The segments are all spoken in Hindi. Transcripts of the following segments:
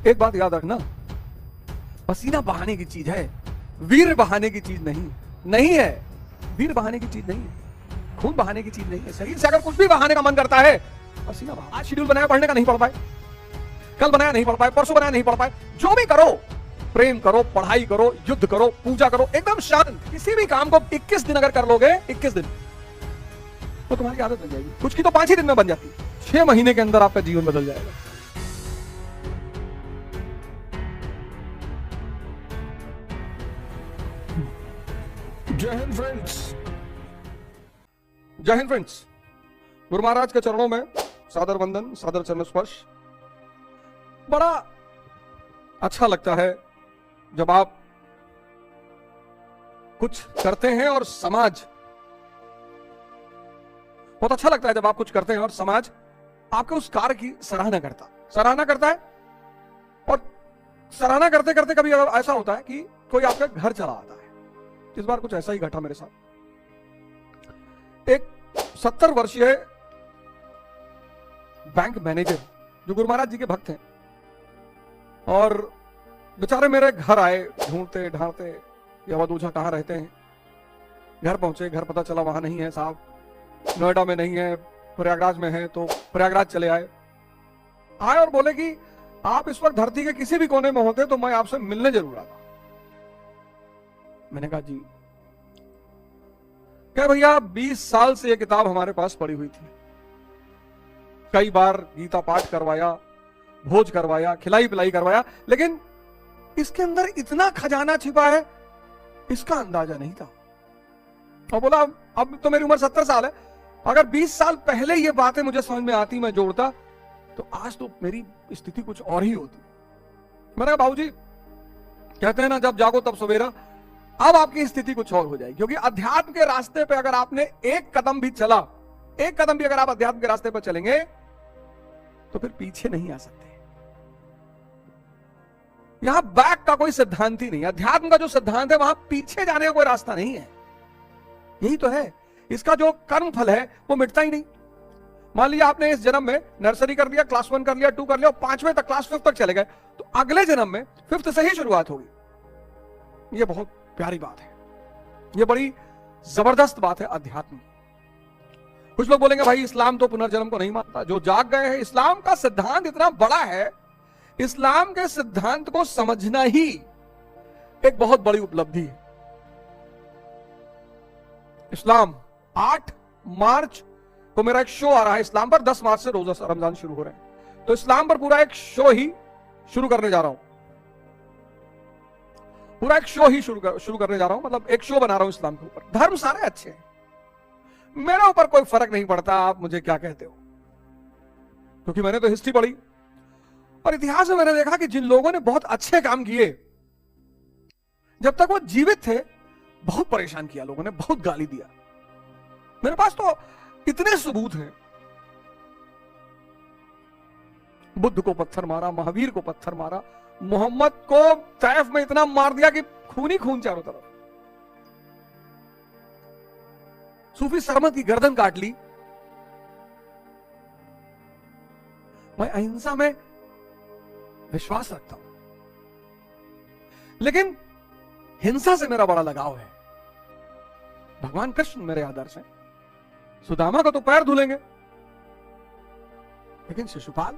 एक बात याद रखना, पसीना बहाने की चीज है, वीर बहाने की चीज नहीं है। वीर बहाने की चीज नहीं है, खून बहाने की चीज नहीं है। शरीर से अगर कुछ भी बहाने का मन करता है, पसीना बहा। आज शेड्यूल बनाया पढ़ने का, नहीं पढ़ पाए, कल बनाया नहीं पढ़ पाए, परसों बनाया नहीं पढ़ पाए। जो भी करो, प्रेम करो, पढ़ाई करो, युद्ध करो, पूजा करो, एकदम शांत। किसी भी काम को 21 दिन अगर कर लोगे, 21 दिन, तो तुम्हारी आदत बन जाएगी। कुछ की तो 5 ही दिन में बन जाती है, 6 महीने के अंदर आपका जीवन बदल जाएगा। जय हिंद फ्रेंड्स, जय हिंद फ्रेंड्स। गुरु महाराज के चरणों में सादर वंदन, सादर चरण स्पर्श। बड़ा अच्छा लगता है जब आप कुछ करते हैं और समाज, बहुत अच्छा लगता है जब आप कुछ करते हैं और समाज आपके उस कार्य की सराहना करता है। और सराहना करते करते कभी ऐसा होता है कि कोई आपके घर चला आता है। इस बार कुछ ऐसा ही घटा मेरे साथ। एक 70 वर्षीय बैंक मैनेजर जो गुरु महाराज जी के भक्त हैं, और बेचारे मेरे घर आए ढूंढते ढांढते, ये अवध ओझा कहां रहते हैं। घर पहुंचे, घर पता चला वहां नहीं है साहब, नोएडा में नहीं है, प्रयागराज में है। तो प्रयागराज चले आए और बोले कि आप इस वक्त धरती के किसी भी कोने में होते तो मैं आपसे मिलने जरूर आता। मैंने कहा जी। क्या भैया, 20 साल से ये किताब हमारे पास पड़ी हुई थी, कई बार गीता पाठ करवाया, भोज करवाया, खिलाई पिलाई करवाया, लेकिन इसके अंदर इतना खजाना छिपा है, इसका अंदाजा नहीं था। और बोला अब तो मेरी उम्र 70 साल है, अगर 20 साल पहले ये बातें मुझे समझ में आती, मैं जोड़ता, तो आज तो मेरी स्थिति कुछ और ही होती। मैंने कहा बाबूजी, कहते हैं ना जब जागो तब सवेरा, अब आपकी स्थिति कुछ और हो जाएगी। क्योंकि अध्यात्म के रास्ते पे अगर आपने एक कदम भी चला, एक कदम भी अगर आप अध्यात्म के रास्ते पर चलेंगे, तो फिर पीछे नहीं आ सकते। यहां बैक का कोई सिद्धांत ही नहीं। अध्यात्म का जो सिद्धांत है, वहां पीछे जाने का कोई रास्ता नहीं है। यही तो है, इसका जो कर्म फल है वो मिटता ही नहीं। मान लिया आपने इस जन्म में नर्सरी कर लिया, क्लास 1 कर लिया, 2 कर लिया, और 5वें तक, क्लास 5 तक चले गए, तो अगले जन्म में 5th से ही शुरुआत होगी। ये बहुत प्यारी बात है, ये बड़ी जबरदस्त बात है अध्यात्म। कुछ लोग बोलेंगे भाई इस्लाम तो पुनर्जन्म को नहीं मानता, जो जाग गए हैं। इस्लाम का सिद्धांत इतना बड़ा है, इस्लाम के सिद्धांत को समझना ही एक बहुत बड़ी उपलब्धि है। इस्लाम 8 मार्च को मेरा एक शो आ रहा है इस्लाम पर, 10 मार्च से रोजा रमजान शुरू हो रहे हैं, तो इस्लाम पर पूरा एक शो ही शुरू करने जा रहा हूं। पूरा एक शो ही शुरू करने जा रहा हूं, मतलब एक शो बना रहा हूं इस्लाम के ऊपर। धर्म सारे अच्छे हैं, मेरे ऊपर कोई फर्क नहीं पड़ता आप मुझे क्या कहते हो, क्योंकि मैंने तो हिस्ट्री पढ़ी और इतिहास में मैंने देखा कि जिन लोगों ने बहुत अच्छे काम किए, जब तक वो जीवित थे बहुत परेशान किया लोगों ने, बहुत गाली दिया। मेरे पास तो इतने सबूत हैं। बुद्ध को पत्थर मारा, महावीर को पत्थर मारा, मोहम्मद को तैफ में इतना मार दिया कि खून ही खून चारों तरफ। सूफी सरमद की गर्दन काट ली। मैं अहिंसा में विश्वास रखता हूं, लेकिन हिंसा से मेरा बड़ा लगाव है। भगवान कृष्ण मेरे आदर्श हैं। सुदामा को तो पैर धुलेंगे, लेकिन शिशुपाल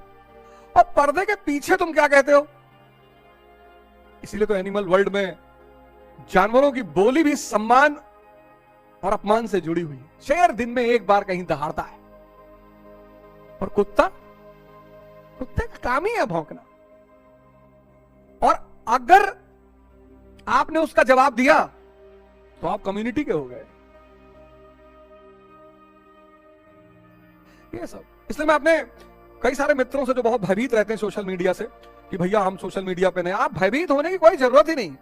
और पर्दे के पीछे तुम क्या कहते हो। इसीलिए तो एनिमल वर्ल्ड में जानवरों की बोली भी सम्मान और अपमान से जुड़ी हुई है। शेर दिन में एक बार कहीं दहाड़ता है, और कुत्ते का काम ही है भौंकना। और अगर आपने उसका जवाब दिया तो आप कम्युनिटी के हो गए। ये सब इसलिए मैं अपने कई सारे मित्रों से जो बहुत भयभीत रहते हैं सोशल मीडिया से, कि भैया हम सोशल मीडिया पे नहीं, आप भयभीत होने की कोई जरूरत ही नहीं।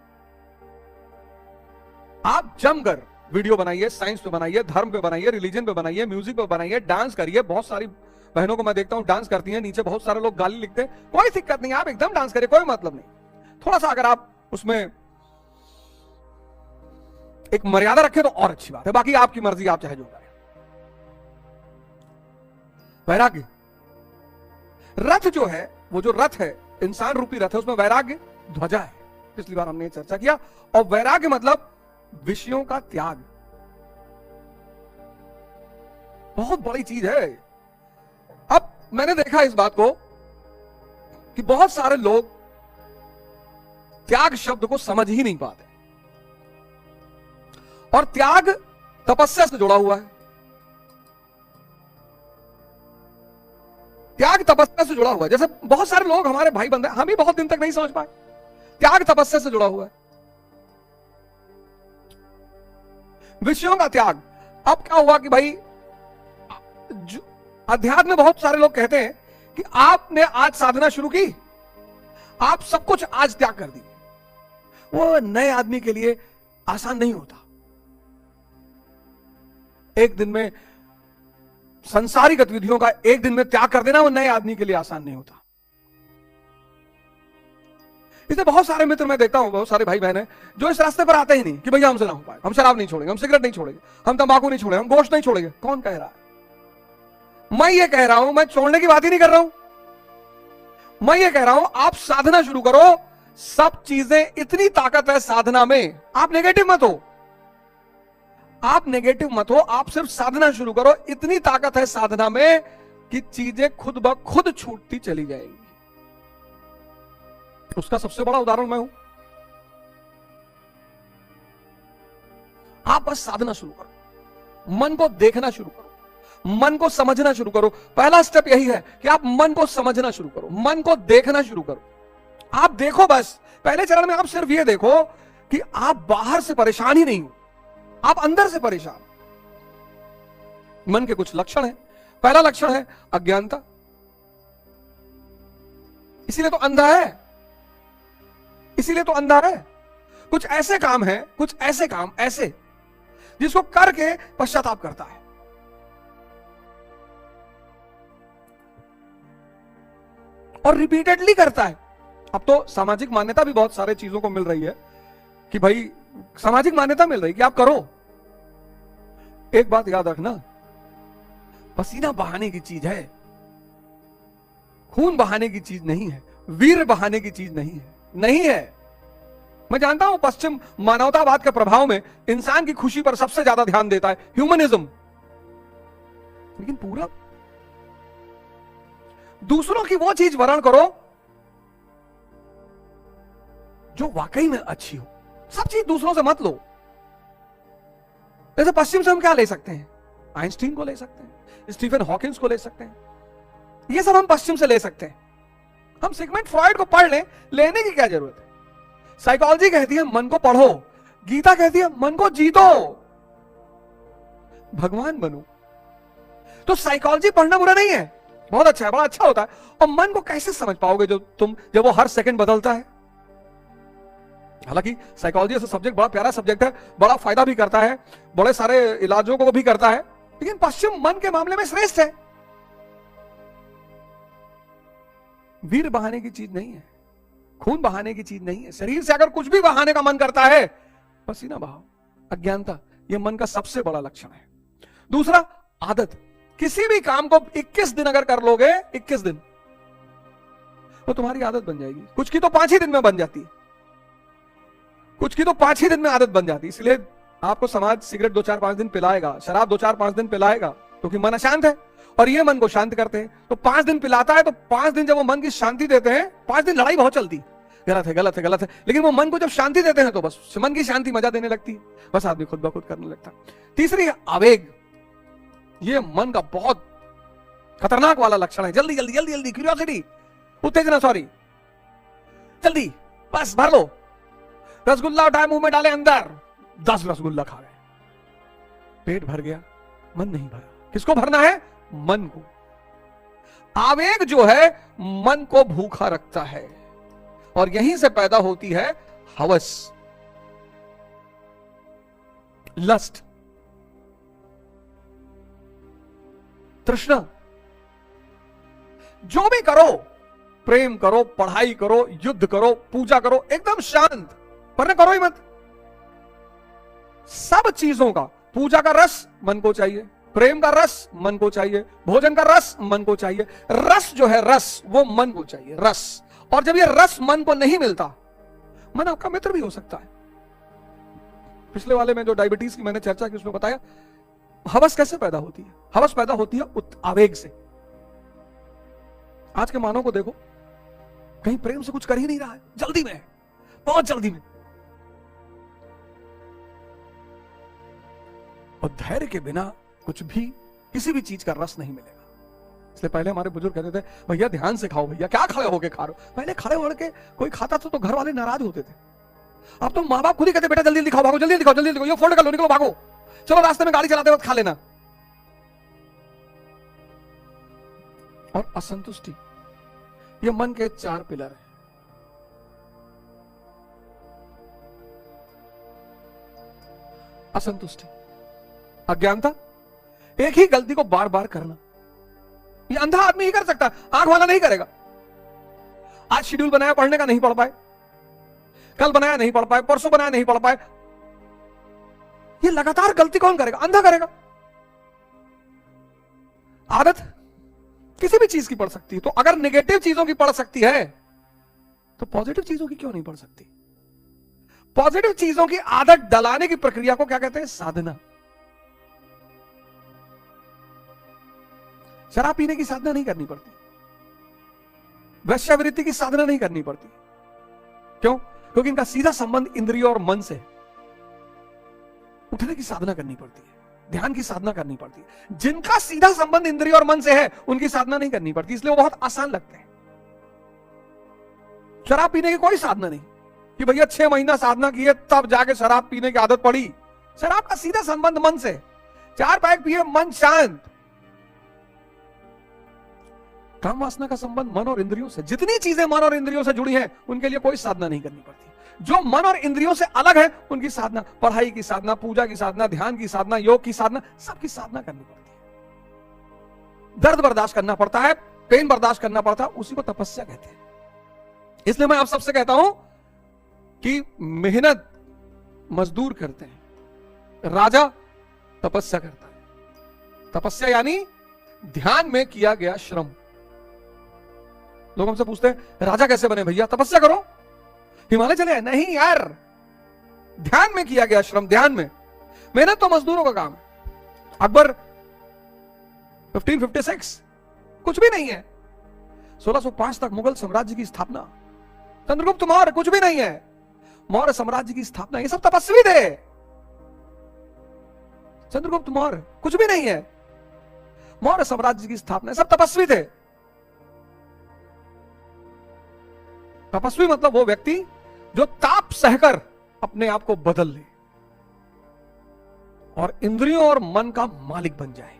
आप जमकर वीडियो बनाइए, साइंस पे बनाइए, धर्म पे बनाइए, रिलीजन पे बनाइए, म्यूजिक पे बनाइए, डांस करिए। बहुत सारी बहनों को मैं देखता हूं डांस करती हैं, नीचे बहुत सारे लोग गाली लिखते हैं, कोई दिक्कत नहीं, आप एकदम डांस करिए, कोई मतलब नहीं। थोड़ा सा अगर आप उसमें एक मर्यादा रखें तो और अच्छी बात है, बाकी आपकी मर्जी, आप चाहे जो करें। वैराग्य रथ जो है, वो जो रथ है इंसान रूपी रथ है, उसमें वैराग्य ध्वजा है, पिछली बार हमने चर्चा किया। और वैराग्य मतलब विषयों का त्याग, बहुत बड़ी चीज है। अब मैंने देखा इस बात को कि बहुत सारे लोग त्याग शब्द को समझ ही नहीं पाते, और त्याग तपस्या से जुड़ा हुआ है। त्याग तपस्या से जुड़ा हुआ है। जैसे बहुत सारे लोग हमारे भाई बंधु, हम ही बहुत दिन तक नहीं समझ पाए, त्याग तपस्या से जुड़ा हुआ है। विषयों का त्याग। अब क्या हुआ कि भाई अध्यात्म में बहुत सारे लोग कहते हैं कि आपने आज साधना शुरू की, आप सब कुछ आज त्याग कर दिए। वो नए आदमी के लिए आसान नहीं होता। एक दिन में संसारिक गतिविधियों का एक दिन में त्याग कर देना वो नए आदमी के लिए आसान नहीं होता। इसलिए बहुत सारे मित्र मैं देखता हूं, बहुत सारे भाई बहन हैं जो इस रास्ते पर आते ही नहीं कि भैया हमसे ना हो पाए, हम शराब नहीं छोड़ेंगे, हम सिगरेट नहीं छोड़ेंगे, हम तंबाकू नहीं छोड़ेंगे, हम गोश्त नहीं छोड़ेंगे। कौन कह रहा है? मैं ये कह रहा हूं, मैं छोड़ने की बात ही नहीं कर रहा हूं, मैं ये कह रहा हूं आप साधना शुरू करो। सब चीजें, इतनी ताकत है साधना में। आप नेगेटिव मत हो, आप नेगेटिव मत हो, आप सिर्फ साधना शुरू करो। इतनी ताकत है साधना में कि चीजें खुद ब खुद छूटती चली जाएगी। उसका सबसे बड़ा उदाहरण मैं हूं। आप बस साधना शुरू करो, मन को देखना शुरू करो, मन को समझना शुरू करो। पहला स्टेप यही है कि आप मन को समझना शुरू करो, मन को देखना शुरू करो। आप देखो, बस पहले चरण में आप सिर्फ ये देखो कि आप बाहर से परेशान ही नहीं हो, आप अंदर से परेशान। मन के कुछ लक्षण हैं। पहला लक्षण है अज्ञानता, इसीलिए तो अंधा है, इसीलिए तो अंधा है। कुछ ऐसे काम हैं, कुछ ऐसे काम ऐसे जिसको करके पश्चाताप करता है। और रिपीटेडली करता है। अब तो सामाजिक मान्यता भी बहुत सारे चीजों को मिल रही है कि भाई सामाजिक मान्यता मिल रही है कि आप करो। एक बात याद रखना, पसीना बहाने की चीज है, खून बहाने की चीज नहीं है, वीर बहाने की चीज नहीं है, नहीं है। मैं जानता हूं पश्चिम मानवतावाद के प्रभाव में इंसान की खुशी पर सबसे ज्यादा ध्यान देता है, ह्यूमनिज्म। लेकिन पूरा दूसरों की वो चीज वर्ण करो जो वाकई में अच्छी हो। सब चीज दूसरों से मत लो। जैसे पश्चिम से हम क्या ले सकते हैं? आइंस्टीन को ले सकते हैं, स्टीफन हॉकिंस को ले सकते हैं, ये सब हम पश्चिम से ले सकते हैं। हम सिगमंड फ्रॉइड को पढ़ लें, लेने की क्या जरूरत है? साइकोलॉजी कहती है मन को पढ़ो, गीता कहती है मन को जीतो, भगवान बनो। तो साइकोलॉजी पढ़ना बुरा नहीं है, बहुत अच्छा है, बड़ा अच्छा होता है। और मन को कैसे समझ पाओगे जब वो हर सेकंड बदलता है? हालांकि साइकोलॉजी ऐसा सब्जेक्ट बड़ा प्यारा सब्जेक्ट है, बड़ा फायदा भी करता है, बड़े सारे इलाजों को भी करता है, लेकिन पश्चिम मन के मामले में श्रेष्ठ है। वीर बहाने की चीज नहीं है, खून बहाने की चीज नहीं है। शरीर से अगर कुछ भी बहाने का मन करता है, पसीना बहाओ। अज्ञानता ये मन का सबसे बड़ा लक्षण है। दूसरा आदत। किसी भी काम को 21 दिन अगर कर लोगे, 21 दिन, तो तुम्हारी आदत बन जाएगी। कुछ की तो 5 ही दिन में बन जाती है, कुछ की तो 5 ही दिन में आदत बन जाती है। इसलिए आपको समाज सिगरेट 2-4-5 दिन पिलाएगा, शराब 2-4-5 दिन पिलाएगा, क्योंकि मन अशांत है और ये मन को शांत करते हैं। तो 5 दिन पिलाता है, तो 5 दिन जब वो मन की शांति देते हैं, 5 दिन लड़ाई बहुत चलती, गलत है गलत है गलत है, लेकिन वो मन को जब शांति देते हैं तो बस मन की शांति मजा देने लगती है, बस आदमी खुद ब खुद करने लगता है। तीसरी है आवेग। ये मन का बहुत खतरनाक वाला लक्षण है। जल्दी जल्दी जल्दी जल्दी, क्यूरियोसिटी, उत्तेजना, सॉरी, जल्दी बस भर लो। रसगुल्ला उठाए मुंह में डाले, अंदर 10 रसगुल्ला खा गए, पेट भर गया, मन नहीं भरा। किसको भरना है? मन को। आवेग जो है मन को भूखा रखता है, और यहीं से पैदा होती है हवस, लस्ट, तृष्णा। जो भी करो, प्रेम करो, पढ़ाई करो, युद्ध करो, पूजा करो, एकदम शांत, पर करो ही मत। सब चीजों का, पूजा का रस मन को चाहिए, प्रेम का रस मन को चाहिए, भोजन का रस मन को चाहिए। रस जो है, रस वो मन को चाहिए, रस। और जब ये रस मन को नहीं मिलता, मन आपका मित्र भी हो सकता है। पिछले वाले में जो डायबिटीज की मैंने चर्चा की उसमें बताया हवस कैसे पैदा होती है। हवस पैदा होती है आवेग से। आज के मानव को देखो, कहीं प्रेम से कुछ कर ही नहीं रहा है, जल्दी में, बहुत जल्दी में। और धैर्य के बिना कुछ भी, किसी भी चीज का रस नहीं मिलेगा। इसलिए पहले हमारे बुजुर्ग कहते थे भैया ध्यान से खाओ, भैया क्या खड़े होके खा रहे हो। पहले खड़े होके कोई खाता था तो घर वाले नाराज होते थे। अब तो माँ बाप खुद ही कहते बेटा जल्दी दिखाओ, भागो, जल्दी दिखाओ, जल्दी दिखाओ, ये फोल्ड कर लो, निकलो, भागो, चलो रास्ते में गाड़ी चलाते वक्त खा लेना। और असंतुष्टि, ये मन के 4 पिलर हैं। असंतुष्टि, अज्ञानता, एक ही गलती को बार बार करना। ये अंधा आदमी ही कर सकता है, आंख वाला नहीं करेगा। आज शेड्यूल बनाया पढ़ने का, नहीं पढ़ पाए, कल बनाया नहीं पढ़ पाए, परसों बनाया नहीं पढ़ पाए। ये लगातार गलती कौन करेगा? अंधा करेगा। आदत किसी भी चीज की पढ़ सकती है, तो अगर नेगेटिव चीजों की पढ़ सकती है तो पॉजिटिव चीजों की क्यों नहीं पढ़ सकती? पॉजिटिव चीजों की आदत डलाने की प्रक्रिया को क्या कहते हैं? साधना। शराब पीने की साधना नहीं करनी पड़ती, वेश्यावृत्ति की साधना नहीं करनी पड़ती। क्यों? क्योंकि इनका सीधा संबंध इंद्रियों और मन से। उठने की साधना करनी पड़ती है, ध्यान की साधना करनी पड़ती है। जिनका सीधा संबंध इंद्रियों और मन से है उनकी साधना नहीं करनी पड़ती, इसलिए वो बहुत आसान लगते हैं। शराब पीने की कोई साधना नहीं कि भैया 6 महीना साधना की है तब जाके शराब पीने की आदत पड़ी। शराब का सीधा संबंध मन से। 4 पैक पिए, मन शांत। काम वासना का संबंध मन और इंद्रियों से। जितनी चीजें मन और इंद्रियों से जुड़ी हैं उनके लिए कोई साधना नहीं करनी पड़ती। जो मन और इंद्रियों से अलग है उनकी साधना, पढ़ाई की साधना, पूजा की साधना, ध्यान की साधना, योग की साधना, सबकी साधना करनी पड़ती है। दर्द बर्दाश्त करना पड़ता है, पेन बर्दाश्त करना पड़ता है, उसी को तपस्या कहते हैं। इसलिए मैं आप सबसे कहता हूं कि मेहनत मजदूर करते हैं, राजा तपस्या करता है। तपस्या यानी ध्यान में किया गया श्रम। लोग हमसे पूछते हैं राजा कैसे बने? भैया तपस्या करो, हिमालय चले। नहीं यार, ध्यान में किया गया श्रम, ध्यान में। मेहनत तो मजदूरों का काम है। अकबर 1556 कुछ भी नहीं है, 1605 तक मुगल साम्राज्य की स्थापना। चंद्रगुप्त मौर्य कुछ भी नहीं है, मौर्य साम्राज्य की स्थापना। ये सब तपस्वी थे। चंद्रगुप्त मौर्य कुछ भी नहीं है, मौर्य साम्राज्य की स्थापना। सब तपस्वी थे। तपस्वी मतलब वो व्यक्ति जो ताप सहकर अपने आप को बदल ले और इंद्रियों और मन का मालिक बन जाए।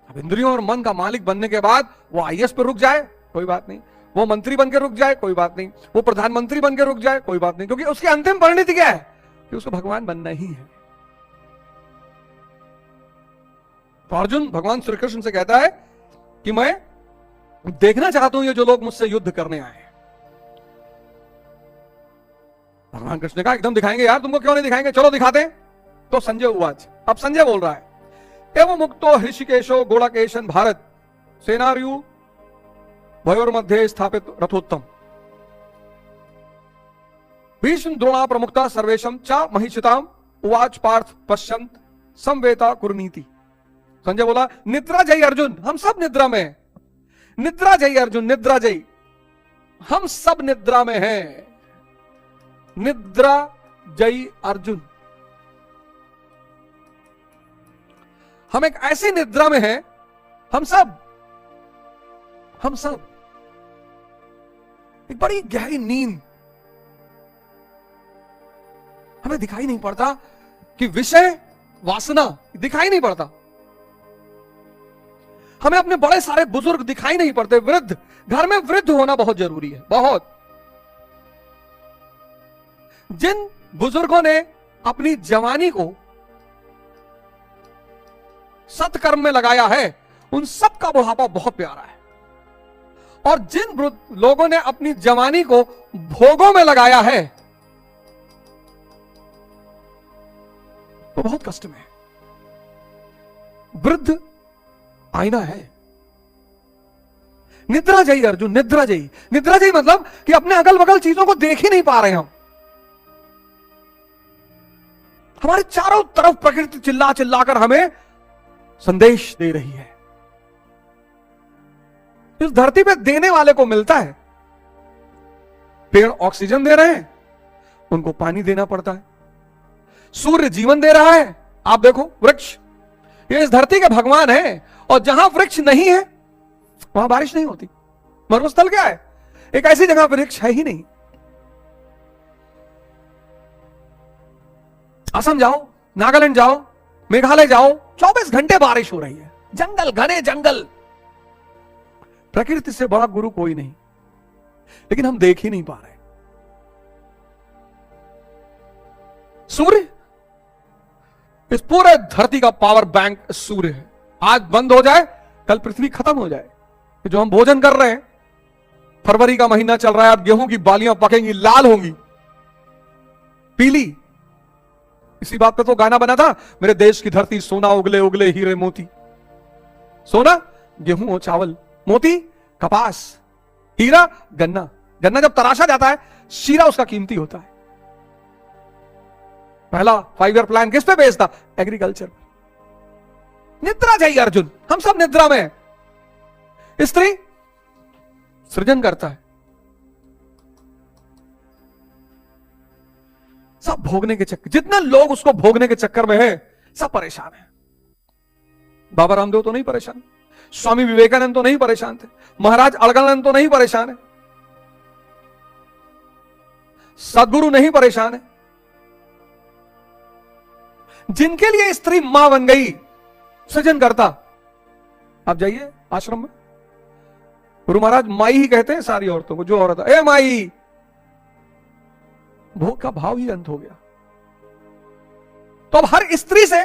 अब इंद्रियों और मन का मालिक बनने के बाद वो आईएएस पर रुक जाए कोई बात नहीं, वो मंत्री बनकर रुक जाए कोई बात नहीं, वो प्रधानमंत्री बनकर रुक जाए कोई बात नहीं, क्योंकि उसकी अंतिम परिणति क्या है कि उसको भगवान बनना ही है। तो अर्जुन भगवान श्री कृष्ण से कहता है कि मैं देखना चाहता हूं ये जो लोग मुझसे युद्ध करने आए हैं। भगवान कृष्ण ने कहा एकदम दिखाएंगे यार, तुमको क्यों नहीं दिखाएंगे, चलो दिखाते हैं। तो संजय उवाच, अब संजय बोल रहा है, एवं मुक्तो हृषिकेशो गोड़ाकेशन भारत सेनार्यु भयोर मध्य स्थापित रथोत्तम भीष्म द्रोणा प्रमुखता सर्वेशम चा महिषिताम उवाच पार्थ पश्यंत संवेता कुरनीति। संजय बोला निद्रा जय अर्जुन, हम सब निद्रा में हैं। निद्रा जय अर्जुन, निद्रा जय, हम सब निद्रा में हैं। निद्रा जय अर्जुन, हम एक ऐसी निद्रा में हैं, हम सब एक बड़ी गहरी नींद। हमें दिखाई नहीं पड़ता कि विषय वासना दिखाई नहीं पड़ता, हमें अपने बड़े सारे बुजुर्ग दिखाई नहीं पड़ते, वृद्ध, घर में वृद्ध होना बहुत जरूरी है, बहुत। जिन बुजुर्गों ने अपनी जवानी को सत्कर्म में लगाया है उन सब का बुढ़ापा बहुत प्यारा है, और जिन लोगों ने अपनी जवानी को भोगों में लगाया है वो बहुत कष्ट में है। वृद्ध आईना है, निद्रा जयी अर्जुन, निद्रा जयी। निद्रा जयी मतलब कि अपने अगल बगल चीजों को देख ही नहीं पा रहे हम। हमारे चारों तरफ प्रकृति चिल्ला चिल्ला कर हमें संदेश दे रही है। इस धरती पे देने वाले को मिलता है। पेड़ ऑक्सीजन दे रहे हैं, उनको पानी देना पड़ता है। सूर्य जीवन दे रहा है। आप देखो वृक्ष, ये इस धरती के भगवान है, और जहां वृक्ष नहीं है वहां बारिश नहीं होती। मरुस्थल क्या है? एक ऐसी जगह वृक्ष है ही नहीं। असम जाओ, नागालैंड जाओ, मेघालय जाओ, 24 घंटे बारिश हो रही है। जंगल, घने जंगल। प्रकृति से बड़ा गुरु कोई नहीं, लेकिन हम देख ही नहीं पा रहे। सूर्य, इस पूरे धरती का पावर बैंक सूर्य है। आज बंद हो जाए, कल पृथ्वी खत्म हो जाए। जो हम भोजन कर रहे हैं, फरवरी का महीना चल रहा है, अब गेहूं की बालियां पकेंगी, लाल होंगी, पीली। इसी बात पे तो गाना बना था, मेरे देश की धरती सोना उगले उगले हीरे मोती। सोना गेहूं और चावल, मोती कपास, हीरा गन्ना। गन्ना जब तराशा जाता है, शीरा उसका कीमती होता है। पहला 5 ईयर प्लान किस पे बेस्ड था? एग्रीकल्चर। निद्रा चाहिए अर्जुन, हम सब निद्रा में हैं। स्त्री सृजन करता है, सब भोगने के चक्कर। जितने लोग उसको भोगने के चक्कर में है, सब परेशान है। बाबा रामदेव तो नहीं परेशान, स्वामी विवेकानंद तो नहीं परेशान थे, महाराज अड़गड़ानंद तो नहीं परेशान है, सदगुरु नहीं परेशान है। जिनके लिए स्त्री मां बन गई, सृजन करता। आप जाइए आश्रम में, गुरु महाराज माई ही कहते हैं सारी औरतों को। जो औरत ए माई, भोग का भाव ही अंत हो गया। तो अब हर स्त्री से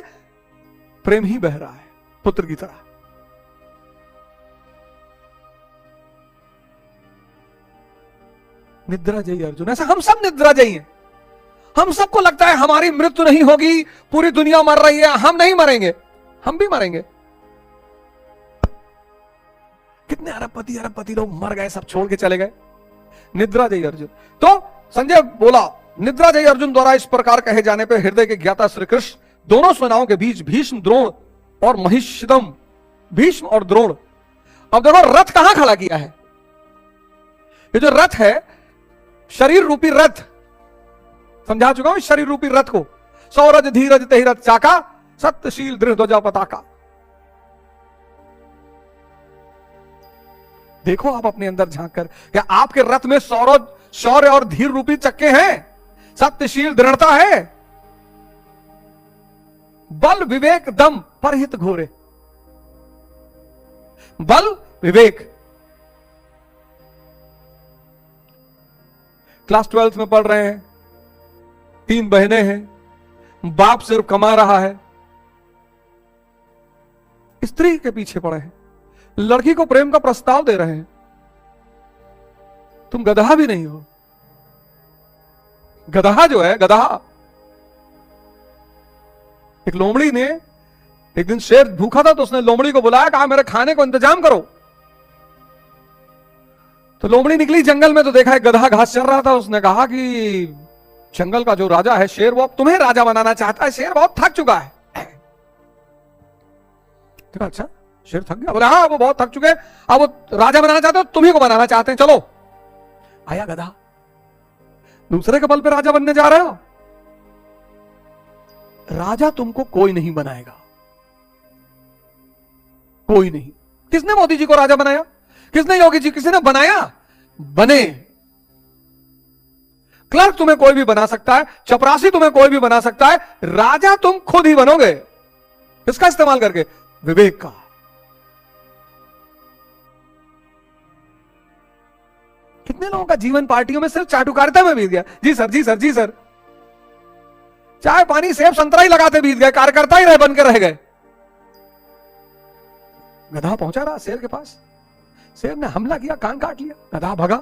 प्रेम ही बह रहा है, पुत्र की तरह। निद्रा जयी अर्जुन, ऐसा हम सब निद्रा जयी हैं। हम सबको लगता है हमारी मृत्यु नहीं होगी, पूरी दुनिया मर रही है, हम नहीं मरेंगे। हम भी मरेंगे। कितने अरबपति लोग मर गए, सब छोड़ के चले गए। निद्रा जयी अर्जुन। तो संजय बोला, निद्रा जयी अर्जुन द्वारा इस प्रकार कहे जाने पर हृदय के ज्ञाता श्री कृष्ण दोनों सेनाओं के बीच भीष्म, द्रोण और महिषदम, भीष्म और द्रोण। अब देखो रथ कहां खड़ा किया है। ये जो रथ है, शरीर रूपी रथ, समझा चुका हूं शरीर रूपी रथ को। सौरज धीरज तेहि रथ चाका, सत्यशील दृढ़ ध्वजा पताका। देखो आप अपने अंदर झांक कर, क्या आपके रथ में सौरज, शौर्य और धीर रूपी चक्के हैं? सत्यशील दृढ़ता है, बल विवेक दम परहित घोरे। बल विवेक। क्लास 12th में पढ़ रहे हैं, 3 बहनें हैं, बाप सिर्फ कमा रहा है, स्त्री के पीछे पड़े हैं, लड़की को प्रेम का प्रस्ताव दे रहे हैं। तुम गधा भी नहीं हो। गधा जो है, गधा। एक लोमड़ी ने, एक दिन शेर भूखा था तो उसने लोमड़ी को बुलाया, कहा मेरे खाने को इंतजाम करो। तो लोमड़ी निकली जंगल में तो देखा एक गधा घास चर रहा था। उसने कहा कि जंगल का जो राजा है शेर, वो अब तुम्हें राजा बनाना चाहता है। शेर बहुत थक चुका है। तो अच्छा, शेर थक गया? बोले हाँ, वो बहुत थक चुके हैं, अब वो राजा बनाना चाहते हो, तुम्ही को बनाना चाहते हैं, चलो। आया गधा। दूसरे के बल पे राजा बनने जा रहे हो? राजा तुमको कोई नहीं बनाएगा, कोई नहीं। किसने मोदी जी को राजा बनाया? किसने योगी जी, किसी ने बनाया? बने। क्लर्क तुम्हें कोई भी बना सकता है, चपरासी तुम्हें कोई भी बना सकता है, राजा तुम खुद ही बनोगे। किसका इस्तेमाल करके? विवेक का। कितने लोगों का जीवन पार्टियों में सिर्फ चाटुकारिता में बीत गया। जी सर, जी सर, जी सर। चाय पानी सेब संतरा ही लगाते बीत गए, कार्यकर्ता ही रह बन के रह गए। गधा पहुंचा रहा शेर के पास, शेर ने हमला किया, कान काट लिया, गधा भगा।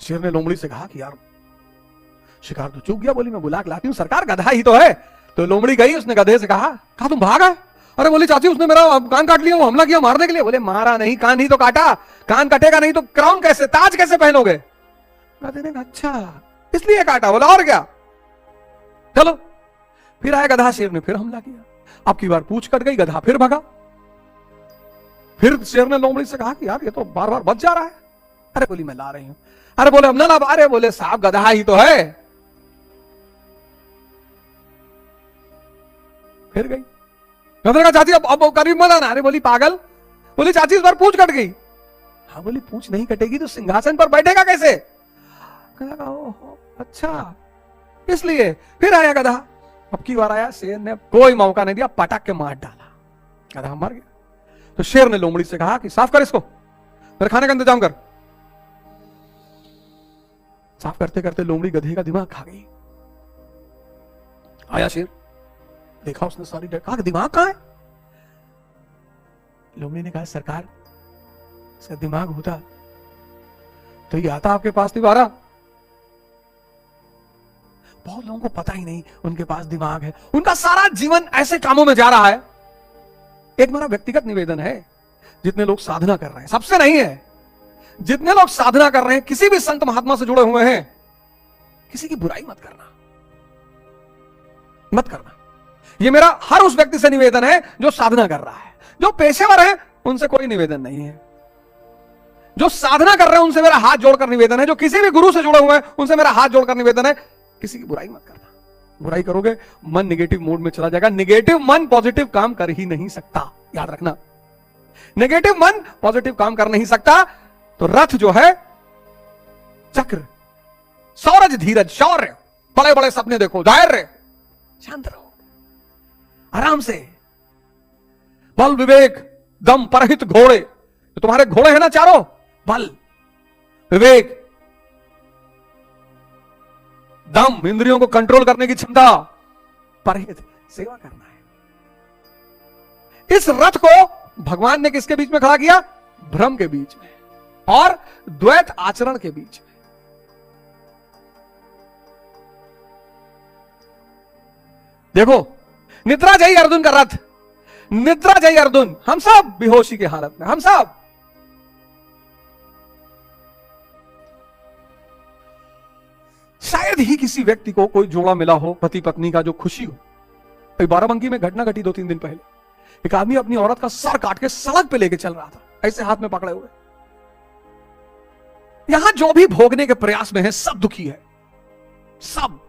शेर ने लोमड़ी से कहा कि यार शिकार तो चूक गया, बोली मैं बुला के लाती हूं, सरकार गधा ही तो है। तो लोमड़ी गई, उसने गधे से कहा तुम भागा? अरे बोली चाची उसने मेरा कान काट लिया, वो हमला किया मारने के लिए। बोले मारा नहीं, कान ही तो काटा, कान कटेगा नहीं तो क्राउन कैसे, ताज कैसे पहनोगे? गधे ने कहा अच्छा इसलिए काटा। बोला और क्या, चलो। फिर आया गधा, शेर ने फिर हमला किया। अब की बार पूंछ कट गई, गधा फिर भगा। फिर शेर ने लोमड़ी से कहा कि यार ये तो बार बार बच जा रहा है। अरे बोली मैं ला रही हूं। अरे बोले हम ना ला पा रहे। बोले साहब गधा ही तो है। फिर गई। गधे का चाची अब करीब मत आना। अरे बोली पागल। बोली चाची इस बार पूंछ कट गई। हाँ बोली पूंछ नहीं कटेगी तो सिंहासन पर बैठेगा कैसे? ओहो अच्छा इसलिए। फिर आया गधा। अब की बार आया, शेर ने कोई मौका नहीं दिया, पटक के मार डाला, गधा मर गया। तो शेर ने लोमड़ी से कहा कि साफ कर इसको, मेरे खाने का इंतजाम कर। साफ करते करते लोमड़ी गधे का दिमाग खा गई। आया शेर, देखा उसने सारी डेट, कहा दिमाग कहां है? लोमड़ी ने कहा सरकार इसका दिमाग होता तो ये आता आपके पास दोबारा। बहुत लोगों को पता ही नहीं उनके पास दिमाग है, उनका सारा जीवन ऐसे कामों में जा रहा है। एक मेरा व्यक्तिगत निवेदन है, जितने लोग साधना कर रहे हैं, सबसे नहीं है, जितने लोग साधना कर रहे हैं, किसी भी संत महात्मा से जुड़े हुए हैं, किसी की बुराई मत करना, मत करना। यह मेरा हर उस व्यक्ति से निवेदन है जो साधना कर रहा है। जो पेशेवर है उनसे कोई निवेदन नहीं है, जो साधना कर रहे हैं उनसे मेरा हाथ जोड़कर निवेदन है, जो किसी भी गुरु से जुड़े हुए हैं उनसे मेरा हाथ जोड़कर निवेदन है, किसी की बुराई मत करना। बुराई करोगे मन नेगेटिव मोड में चला जाएगा। नेगेटिव मन पॉजिटिव काम कर ही नहीं सकता, याद रखना। नेगेटिव मन पॉजिटिव काम कर नहीं सकता। तो रथ जो है, चक्र, सौरज, धीरज, शौर्य, बड़े बड़े सपने देखो, धैर्य, शांत रहो, आराम से, बल, विवेक, दम, परहित घोड़े। तो तुम्हारे घोड़े हैं ना चारों, बल, विवेक, दम, इंद्रियों को कंट्रोल करने की क्षमता, परहित, सेवा करना है। इस रथ को भगवान ने किसके बीच में खड़ा किया? भ्रम के बीच में और द्वैत आचरण के बीच में। देखो, निद्रा जयी अर्जुन का रथ, निद्रा जयी अर्जुन, हम सब बेहोशी की हालत में, हम सब। शायद ही किसी व्यक्ति को कोई जोड़ा मिला हो पति पत्नी का जो खुशी हो। बाराबंकी में घटना घटी 2-3 दिन पहले। एक आदमी अपनी औरत का सर काट के सड़क पे लेके चल रहा था, ऐसे हाथ में पकड़े हुए। यहां जो भी भोगने के प्रयास में है सब दुखी है, सब।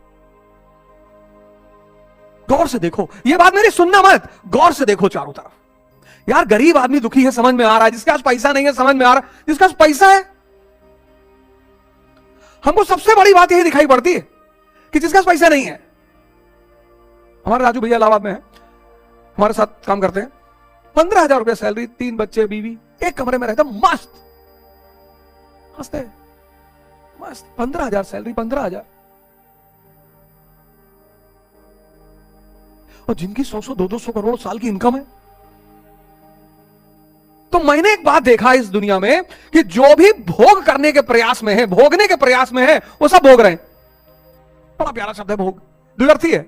गौर से देखो, यह बात मेरी सुनना मत, गौर से देखो चारों तरफ। यार गरीब आदमी दुखी है समझ में आ रहा है, जिसके पास पैसा नहीं है समझ में आ रहा है, जिसके पास पैसा है, हमको सबसे बड़ी बात यही दिखाई पड़ती है कि जिसके पास पैसा नहीं है। हमारे राजू भैया इलाहाबाद में है, हमारे साथ काम करते हैं, 15,000 रुपया सैलरी, 3 बच्चे, बीवी, एक कमरे में रहता, मस्त हंसते, मस्त। 15,000 सैलरी, 15,000। और जिनकी 100-100, 200 करोड़ साल की इनकम है। तो मैंने एक बात देखा इस दुनिया में कि जो भी भोग करने के प्रयास में है, भोगने के प्रयास में है, वो सब भोग रहे हैं। बड़ा प्यारा शब्द है भोग, द्व्यर्थी है,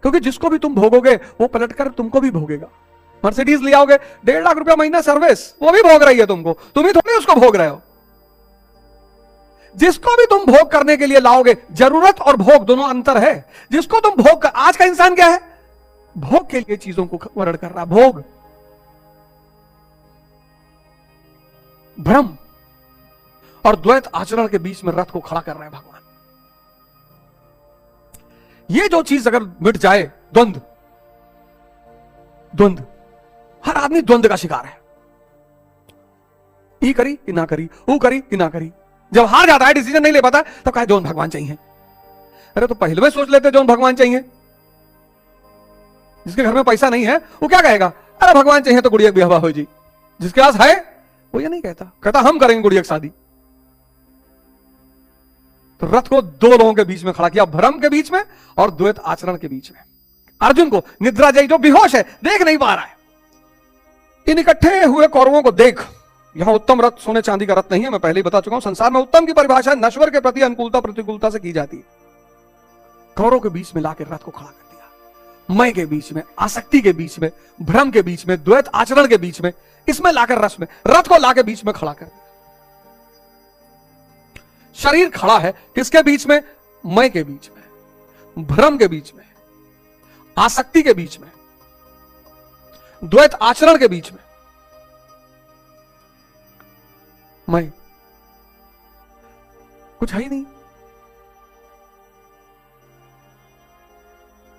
क्योंकि जिसको भी तुम भोगोगे वो पलटकर तुमको भी भोगेगा। मर्सिडीज ले आओगे, 1.5 लाख रुपया महीना सर्विस, वो भी भोग रही है तुमको, तुम ही थोड़ी उसको भोग रहे हो। जिसको भी तुम भोग करने के लिए लाओगे, जरूरत और भोग दोनों अंतर है। जिसको तुम भोग कर, आज का इंसान क्या है? भोग के लिए चीजों को वर्ण कर रहा, भोग, भ्रम और द्वैत आचरण के बीच में रथ को खड़ा कर रहे हैं भगवान। ये जो चीज अगर मिट जाए, द्वंद, द्वंद, हर आदमी द्वंद का शिकार है। ई करी कि ना करी, वो करी कि ना करी। जब हार जाता है, डिसीजन नहीं ले पाता, तो कहे जौन भगवान चाहिए। अरे तो पहले में सोच लेते जौन भगवान चाहिए। जिसके घर में पैसा नहीं है वो क्या कहेगा? अरे भगवान चाहिए तो गुड़िया ब्याह हो जी। जिसके पास है वो ये नहीं कहता, कहता हम करेंगे गुड़िया की शादी। तो रथ को 2 लोगों के बीच में खड़ा किया, भ्रम के बीच में और द्वैत आचरण के बीच में। अर्जुन को निद्रा जयी, जो बेहोश है, देख नहीं पा रहा है। इन इकट्ठे हुए कौरवों को देख। यहां उत्तम रथ सोने चांदी का रथ नहीं है, मैं पहले ही बता चुका हूं। संसार में उत्तम की परिभाषा नश्वर के प्रति अनुकूलता प्रतिकूलता से की जाती है। कौरवों के बीच में लाकर रथ को खड़ा कर दिया। मैं के बीच में, आसक्ति के बीच में, भ्रम के बीच में, द्वैत आचरण के बीच में, इसमें लाकर रथ को लाकर बीच में खड़ा कर दिया। शरीर खड़ा है किसके बीच में? मैं के बीच में, भ्रम के बीच में, आसक्ति के बीच में, द्वैत आचरण के बीच में। मैं कुछ है ही नहीं।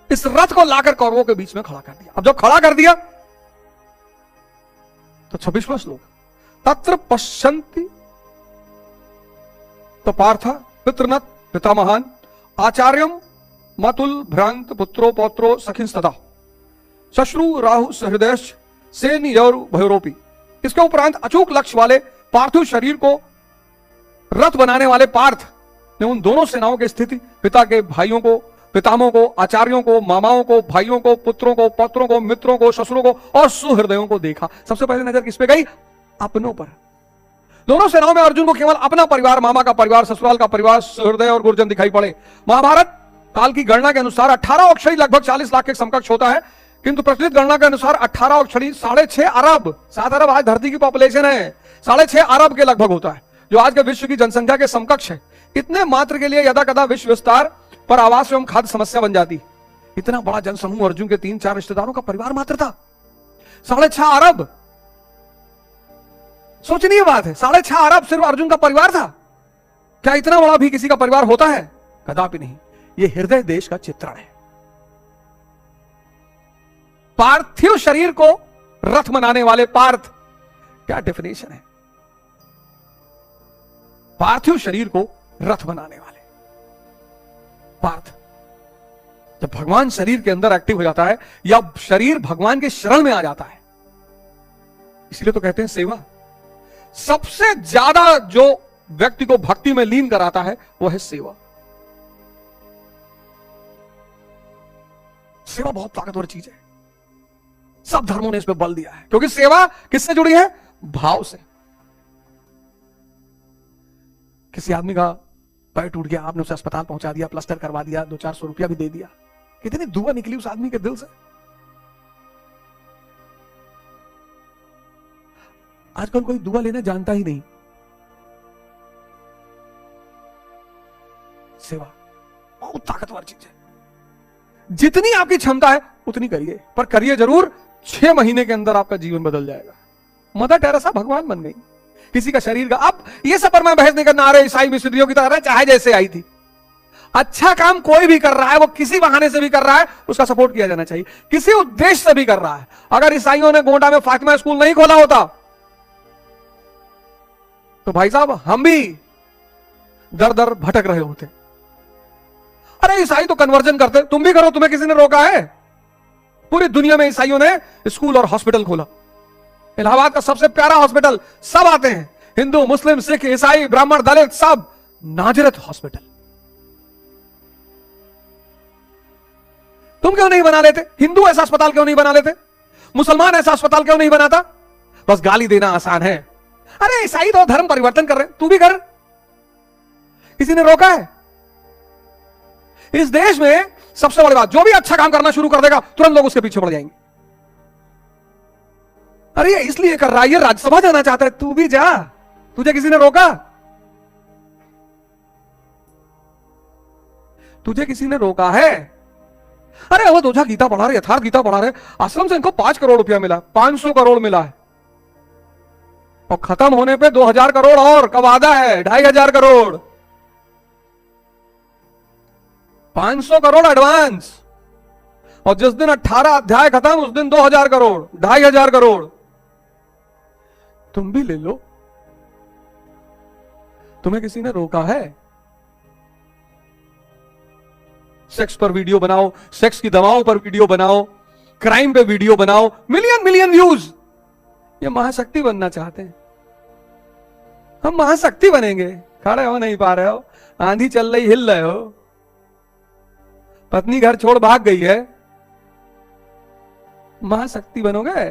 इस रथ को लाकर कौरवों के बीच में खड़ा कर दिया। अब जब खड़ा कर दिया तो 26वां श्लोक, तत्र पश्यन्ति तो पार्थ पितृनत पितामहान आचार्यम मातुल भ्रांत पुत्रो पौत्रो सखिंस्तदा शश्रु राहु सहृदयश्च सेनयोरु भयोरोपी। इसके उपरांत अचूक लक्ष्य वाले पार्थिव शरीर को रथ बनाने वाले पार्थ ने उन दोनों सेनाओं की स्थिति, पिता के भाइयों को, पितामहों को, आचार्यों को, मामाओं को, भाइयों को, पुत्रों को, पौत्रों को, मित्रों को, ससुरों को और सुहृदयों को देखा। सबसे पहले नजर किस पे गई? अपनों पर। दोनों सेनाओं में अर्जुन को केवल अपना परिवार, मामा का परिवार, ससुराल का परिवार, सुहृदय और गुरुजन दिखाई पड़े। महाभारत काल की गणना के अनुसार 18 अक्षरी लगभग 40 लाख के समकक्ष होता है, किंतु प्रचलित गणना के अनुसार 18 अक्षरी 6.5 अरब, 7 अरब आज धरती की पॉपुलेशन है, 6.5 अरब के लगभग होता है, जो आज के विश्व की जनसंख्या के समकक्ष है। इतने मात्र के लिए यदा कदा विश्व विस्तार पर आवास एवं खाद्य समस्या बन जाती। इतना बड़ा जनसमूह अर्जुन के 3-4 रिश्तेदारों का परिवार मात्र था। 6.5 अरब, सोचनीय बात है। 6.5 अरब सिर्फ अर्जुन का परिवार था। क्या इतना बड़ा भी किसी का परिवार होता है? कदापि नहीं। यह हृदय देश का चित्रण है। पार्थिव शरीर को रथ बनाने वाले पार्थ, क्या डेफिनेशन है? पार्थिव शरीर को रथ बनाने वाले पार्थ। जब भगवान शरीर के अंदर एक्टिव हो जाता है या शरीर भगवान के शरण में आ जाता है, इसलिए तो कहते हैं सेवा। सबसे ज्यादा जो व्यक्ति को भक्ति में लीन कराता है वो है सेवा। सेवा बहुत ताकतवर चीज है। सब धर्मों ने इस पर बल दिया है, क्योंकि सेवा किससे जुड़ी है? भाव से। किसी आदमी का पैर टूट गया, आपने उसे अस्पताल पहुंचा दिया, प्लास्टर करवा दिया, 200-400 रुपया भी दे दिया, कितनी दुआ निकली उस आदमी के दिल से। आजकल कोई दुआ लेना जानता ही नहीं। सेवा बहुत ताकतवर चीज है। जितनी आपकी क्षमता है उतनी करिए, पर करिए जरूर। 6 महीने के अंदर आपका जीवन बदल जाएगा। मदर टेरेसा भगवान बन गई। किसी का शरीर का, अब ये सब पर मैं बहस नहीं करना आ रहा, ईसाई मिस्त्रियों की तरह चाहे जैसे आई थी। अच्छा काम कोई भी कर रहा है, वो किसी बहाने से भी कर रहा है, उसका सपोर्ट किया जाना चाहिए। किसी उद्देश्य से भी कर रहा है। अगर ईसाइयों ने गोंडा में फातिमा स्कूल नहीं खोला होता तो भाई साहब हम भी दर दर भटक रहे होते। अरे ईसाई तो कन्वर्जन करते, तुम भी करो, तुम्हें किसी ने रोका है? पूरी दुनिया में ईसाइयों ने स्कूल और हॉस्पिटल खोला। इलाहाबाद का सबसे प्यारा हॉस्पिटल, सब आते हैं, हिंदू, मुस्लिम, सिख, ईसाई, ब्राह्मण, दलित, सब। नाजरत हॉस्पिटल तुम क्यों नहीं बना लेते? हिंदू ऐसा अस्पताल क्यों नहीं बना लेते? मुसलमान ऐसा अस्पताल क्यों नहीं बनाता? बस गाली देना आसान है। अरे ईसाई तो धर्म परिवर्तन कर रहे, तू भी कर। किसी ने रोका है? इस देश में सबसे बड़ी बात, जो भी अच्छा काम करना शुरू कर देगा तुरंत लोग उसके पीछे पड़ जाएंगे। अरे ये इसलिए कर रहा है, ये राज्यसभा जाना चाहता है, तू भी जा। तुझे किसी ने रोका? तुझे किसी ने रोका है? अरे वो दोजा गीता पढ़ा रहे, यथार्थ गीता पढ़ा रहे, आश्रम से इनको 5 करोड़ रुपया मिला, 500 करोड़ मिला है, और खत्म होने पे 2000 करोड़ और का वादा है, 2500 करोड़, 500 करोड़ एडवांस, और जिस दिन 18 अध्याय खत्म उस दिन 2000 करोड़, 2500 करोड़। तुम भी ले लो। तुम्हें किसी ने रोका है? सेक्स पर वीडियो बनाओ, सेक्स की दवाओं पर वीडियो बनाओ, क्राइम पे वीडियो बनाओ, मिलियन व्यूज। ये महाशक्ति बनना चाहते हैं। हम महाशक्ति बनेंगे। खड़े हो नहीं पा रहे हो, आंधी चल रही हिल रहे हो, पत्नी घर छोड़ भाग गई है, महाशक्ति बनोगे?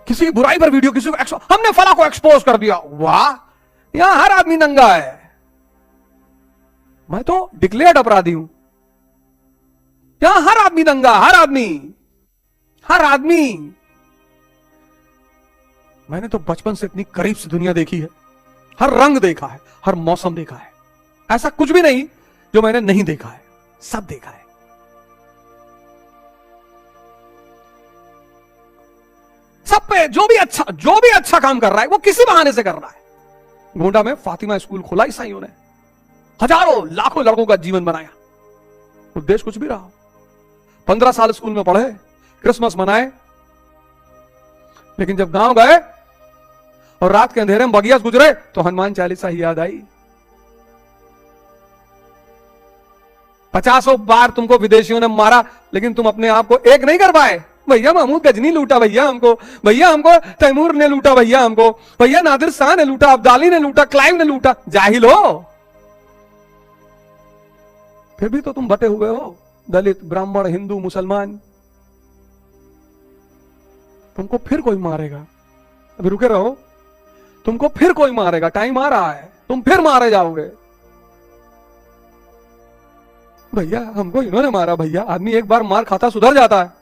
किसी की बुराई पर वीडियो, किसी को हमने फला को एक्सपोज कर दिया, वाह, यहां हर आदमी नंगा है। मैं तो डिक्लेयर्ड अपराधी हूं। यहां हर आदमी दंगा, हर आदमी, हर आदमी। मैंने तो बचपन से इतनी करीब से दुनिया देखी है, हर रंग देखा है, हर मौसम देखा है। ऐसा कुछ भी नहीं जो मैंने नहीं देखा है, सब देखा है। सब पे जो भी अच्छा काम कर रहा है वो किसी बहाने से कर रहा है। गोंडा में फातिमा स्कूल खोला ईसाइयों ने, हजारों लाखों लड़कों का जीवन बनाया। उद्देश्य कुछ भी रहा, 15 साल स्कूल में पढ़े, क्रिसमस मनाए, लेकिन जब गांव गए और रात के अंधेरे में बगिया गुजरे तो हनुमान चालीसा ही याद आई। 50 बार तुमको विदेशियों ने मारा, लेकिन तुम अपने आप को एक नहीं कर पाए। भैया महमूद गजनी लूटा, भैया हमको तैमूर ने लूटा, भैया नादिर शाह ने लूटा, अब्दाली ने लूटा, क्लाइव ने लूटा। जाहिल हो, फिर भी तो तुम बटे हुए हो, दलित, ब्राह्मण, हिंदू, मुसलमान। तुमको फिर कोई मारेगा, अभी रुके रहो, तुमको फिर कोई मारेगा, टाइम आ रहा है, तुम फिर मारे जाओगे। भैया हमको इन्होंने मारा, भैया आदमी एक बार मार खाता सुधर जाता है।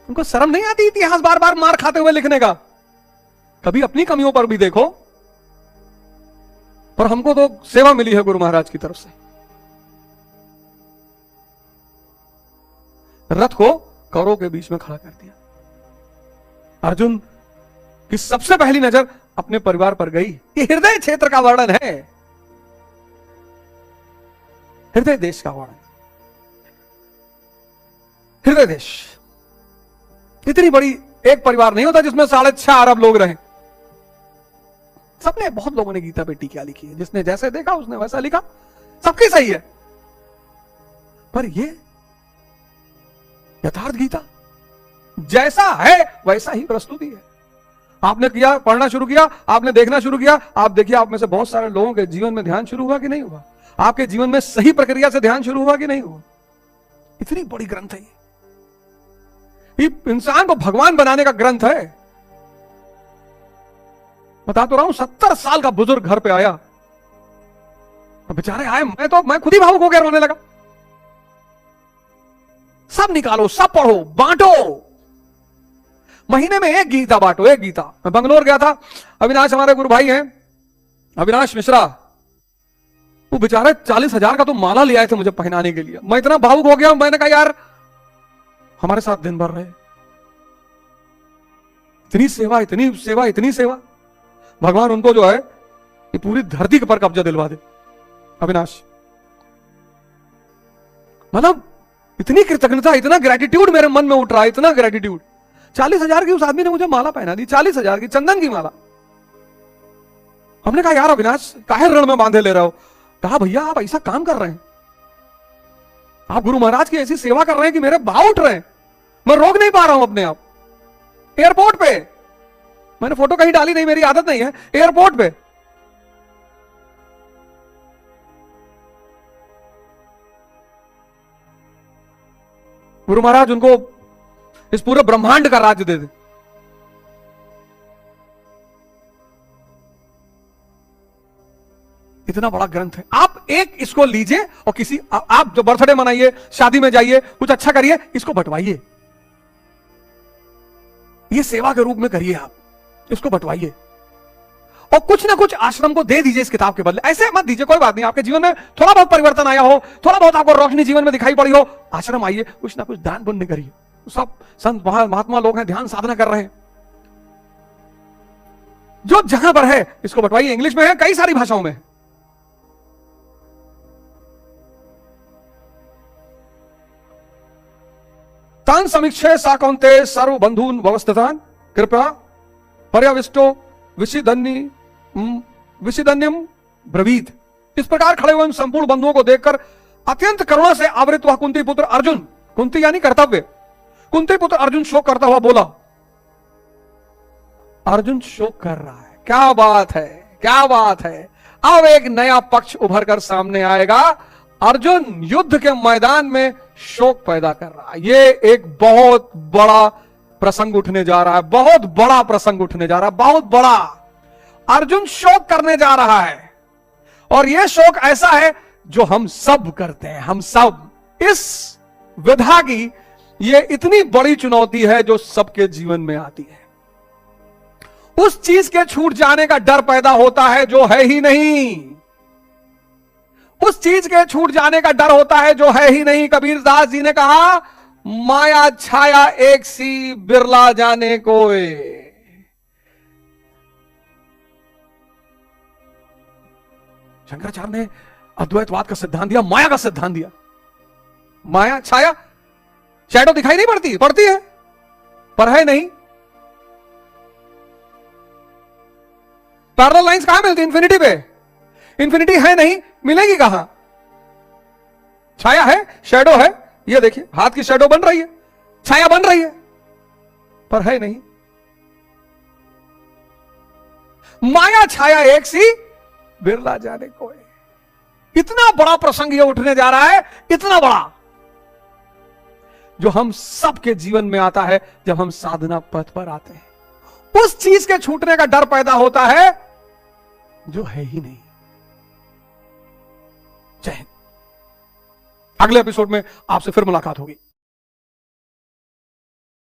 उनको शर्म नहीं आती इतिहास बार बार मार खाते हुए लिखने का? कभी अपनी कमियों पर भी देखो। पर हमको तो सेवा मिली है गुरु महाराज की तरफ से। रथ को कौरवों के बीच में खड़ा कर दिया। अर्जुन की सबसे पहली नजर अपने परिवार पर गई। ये हृदय क्षेत्र का वर्णन है, हृदय देश का वर्णन। हृदय देश इतनी बड़ी एक परिवार नहीं होता जिसमें 6.5 अरब लोग रहे। सबने, बहुत लोगों ने गीता पे टीका लिखी है, जिसने जैसे देखा उसने वैसा लिखा, सबकी सही है। पर ये यथार्थ गीता जैसा है वैसा ही प्रस्तुति है। आपने किया, पढ़ना शुरू किया, आपने देखना शुरू किया, आप देखिए आप में से बहुत सारे लोगों के जीवन में ध्यान शुरू हुआ कि नहीं हुआ? आपके जीवन में सही प्रक्रिया से ध्यान शुरू हुआ कि नहीं हुआ? इतनी बड़ी ग्रंथ है ये इंसान को भगवान बनाने का ग्रंथ है। बता तो रहा हूं, 70 साल का बुजुर्ग घर पे आया, बेचारे आए, मैं खुद ही भावुक हो गया, रोने लगा। सब निकालो, सब पढ़ो, बांटो, महीने में एक गीता बांटो, एक गीता। मैं बंगलोर गया था, अविनाश हमारे गुरु भाई हैं, अविनाश मिश्रा, वो बेचारे 40,000 का तो माला ले आए थे मुझे पहनाने के लिए। मैं इतना भावुक हो गया, मैंने कहा यार हमारे साथ दिन भर रहे, इतनी सेवा, इतनी सेवा, इतनी सेवा। भगवान उनको जो है ये पूरी धरती के पर कब्जा दिलवा दे। अविनाश, मतलब इतनी कृतज्ञता, इतना ग्रेटिट्यूड मेरे मन में उठ रहा है, इतना ग्रेटिट्यूड। 40,000 की उस आदमी ने मुझे माला पहना दी, 40,000 की चंदन की माला। हमने कहा यार अविनाश काहे रण में बांधे ले रहे हो? कहा भैया आप ऐसा काम कर रहे हैं, आप गुरु महाराज की ऐसी सेवा कर रहे हैं कि मेरे भाव उठ रहे हैं, मैं रोक नहीं पा रहा हूं अपने आप। एयरपोर्ट पे, मैंने फोटो कहीं डाली नहीं, मेरी आदत नहीं है, एयरपोर्ट पे गुरु महाराज उनको इस पूरे ब्रह्मांड का राज्य दे दे। इतना बड़ा ग्रंथ है। आप एक इसको लीजिए और किसी, आप जो बर्थडे मनाइए, शादी में जाइए, कुछ अच्छा करिए, इसको बंटवाइए, ये सेवा के रूप में करिए, आप इसको बंटवाइए और कुछ ना कुछ आश्रम को दे दीजिए इस किताब के बदले। ऐसे मत दीजिए, कोई बात नहीं, आपके जीवन में थोड़ा बहुत परिवर्तन आया हो, थोड़ा बहुत आपको रोशनी जीवन में दिखाई पड़ी हो, आश्रम आइए, कुछ ना कुछ दान पुण्य करिए। सब संत महात्मा लोग हैं, ध्यान साधना कर रहे हैं, जो जहां पर है इसको बंटवाइए। इंग्लिश में है, कई सारी भाषाओं में। तान समीक्षे साकौन्ते सर्व बंधून व्यवस्थितान कृपया पर्याविष्टो विशिदन्यम ब्रवीत। इस प्रकार खड़े हुए संपूर्ण बंधुओं को देखकर अत्यंत करुणा से आवृत हुआ कुंती पुत्र अर्जुन, कुंती यानी कर्तव्य, कुंती पुत्र अर्जुन शोक करता हुआ बोला। अर्जुन शोक कर रहा है, क्या बात है, क्या बात है। अब एक नया पक्ष उभर कर सामने आएगा। अर्जुन युद्ध के मैदान में शोक पैदा कर रहा है। ये एक बहुत बड़ा प्रसंग उठने जा रहा है, बहुत बड़ा प्रसंग उठने जा रहा है, बहुत बड़ा। अर्जुन शोक करने जा रहा है। और यह शोक ऐसा है जो हम सब करते हैं। हम सब, इस विधा की यह इतनी बड़ी चुनौती है जो सबके जीवन में आती है। उस चीज के छूट जाने का डर पैदा होता है जो है ही नहीं। उस चीज के छूट जाने का डर होता है जो है ही नहीं। कबीरदास जी ने कहा, माया छाया एक सी बिरला जाने कोय। शंकराचार्य ने अद्वैतवाद का सिद्धांत दिया, माया का सिद्धांत दिया। माया छाया, शैडो दिखाई नहीं पड़ती, पड़ती है पर है नहीं। पैरेलल लाइंस कहां मिलती? इंफिनिटी पे। इंफिनिटी है नहीं, मिलेगी कहां? छाया है, शैडो है, ये देखिए हाथ की शैडो बन रही है, छाया बन रही है, पर है नहीं। माया छाया एक सी बिरला जाने कोई। इतना बड़ा प्रसंग ये उठने जा रहा है, इतना बड़ा, जो हम सबके जीवन में आता है जब हम साधना पथ पर आते हैं। उस चीज के छूटने का डर पैदा होता है जो है ही नहीं। जय हिंद। अगले एपिसोड में आपसे फिर मुलाकात होगी।